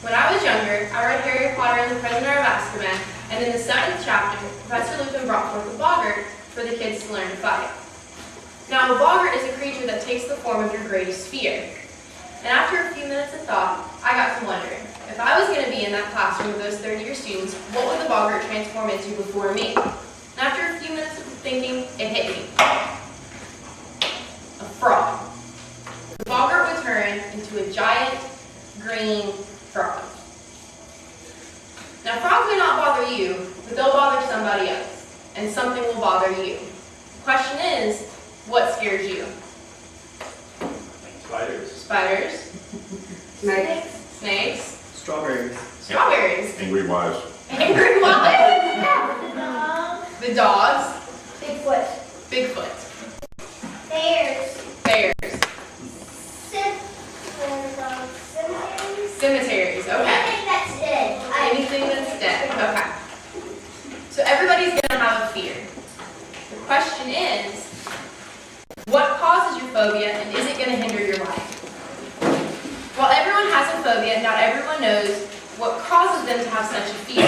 When I was younger, I read Harry Potter and the Prisoner of Azkaban, and in the 7th chapter, Professor Lupin brought forth a boggart for the kids to learn to fight. Now, a boggart is a creature that takes the form of your greatest fear. And after a few minutes of thought, I got to wondering, if I was going to be in that classroom with those third-year students, what would the boggart transform into before me? And after a few minutes of thinking, it hit me. A frog. The boggart would turn into a giant green frog. Now, frogs may not bother you, but they'll bother somebody else, and something will bother you. The question is, what scares you? Spiders. Spiders. Snakes. Snakes. Strawberries. Strawberries. Angry wives. Angry wives. The dogs. Bigfoot. Bigfoot. Bears. Bears. Cemeteries. Okay. Anything that's dead. Anything that's dead. Okay. So everybody's going to have a fear. The question is, what causes your phobia, and is it going to hinder your life? While everyone has a phobia, not everyone knows what causes them to have such a fear.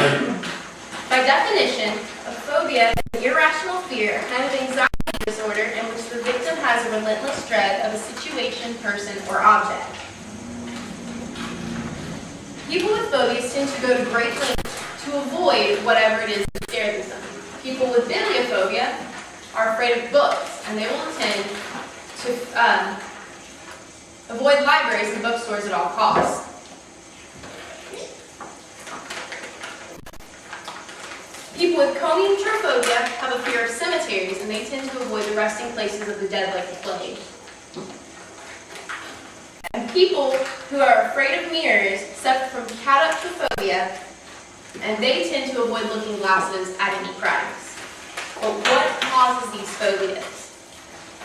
By definition, a phobia is an irrational fear, a kind of anxiety disorder in which the victim has a relentless dread of a situation, person, or object. People with phobias tend to go to great lengths to avoid whatever it is that scares them. People with bibliophobia are afraid of books, and they will tend to avoid libraries and bookstores at all costs. People with cometrophobia have a fear of cemeteries, and they tend to avoid the resting places of the dead like the plague. And people who are afraid of mirrors suffer from catoptrophobia, and they tend to avoid looking glasses at any price. But what causes these phobias?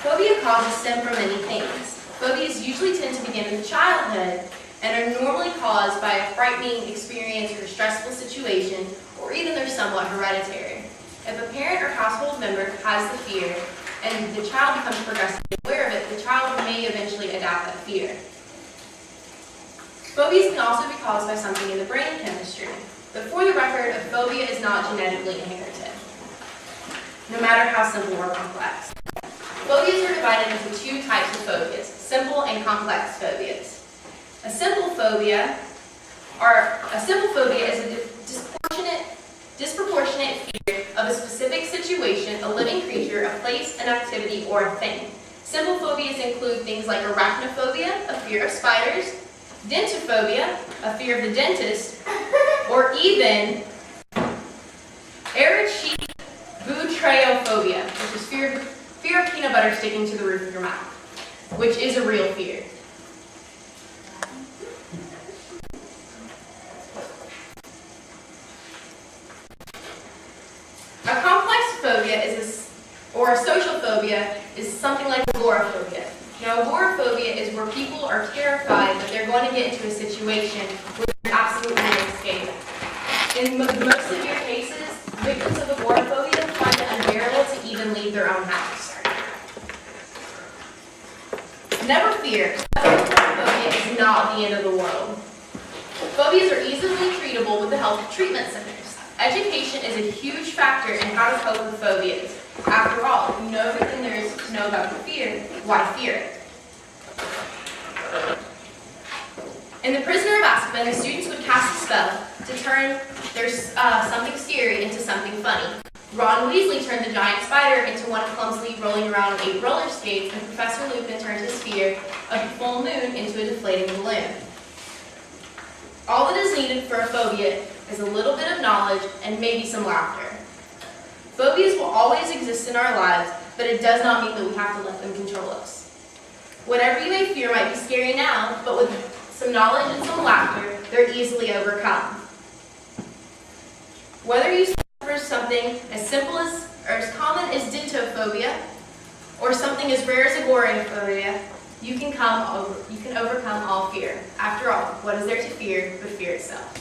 Phobia causes stem from many things. Phobias usually tend to begin in childhood and are normally caused by a frightening experience or a stressful situation, or even they're somewhat hereditary. If a parent or household member has the fear and the child becomes progressively aware of it, the child may eventually adapt that fear. Phobias can also be caused by something in the brain chemistry. But for the record, a phobia is not genetically inherited, no matter how simple or complex. Phobias are divided into two types of phobias, simple and complex phobias. A simple phobia is a disproportionate fear of a specific situation, a living creature, a place, an activity, or a thing. Simple phobias include things like arachnophobia, a fear of spiders, dentophobia, a fear of the dentist, or even erythrophobia, which is fear of peanut butter sticking to the roof of your mouth, which is a real fear. A complex phobia or a social phobia is something like agoraphobia. Now, agoraphobia is where people are terrified that they're going to get into a situation where there's absolutely no escape. In most severe cases, victims of agoraphobia find it unbearable to even leave their own house. Never fear, agoraphobia is not the end of the world. Phobias are easily treatable with the help of treatment centers. Education is a huge factor in how to cope with phobias. After all, if you know everything there is to know about the fear, why fear it? In The Prisoner of Azkaban, the students would cast a spell to turn something scary into something funny. Ron Weasley turned the giant spider into one clumsily rolling around on 8 roller skates, and Professor Lupin turned his fear of the full moon into a deflating balloon. All that is needed for a phobia is a little bit of knowledge and maybe some laughter. Phobias will always exist in our lives, but it does not mean that we have to let them control us. Whatever you may fear might be scary now, but with some knowledge and some laughter, they're easily overcome. Whether you suffer something as simple as or as common as dentophobia, or something as rare as agoraphobia, you can overcome all fear. After all, what is there to fear but fear itself?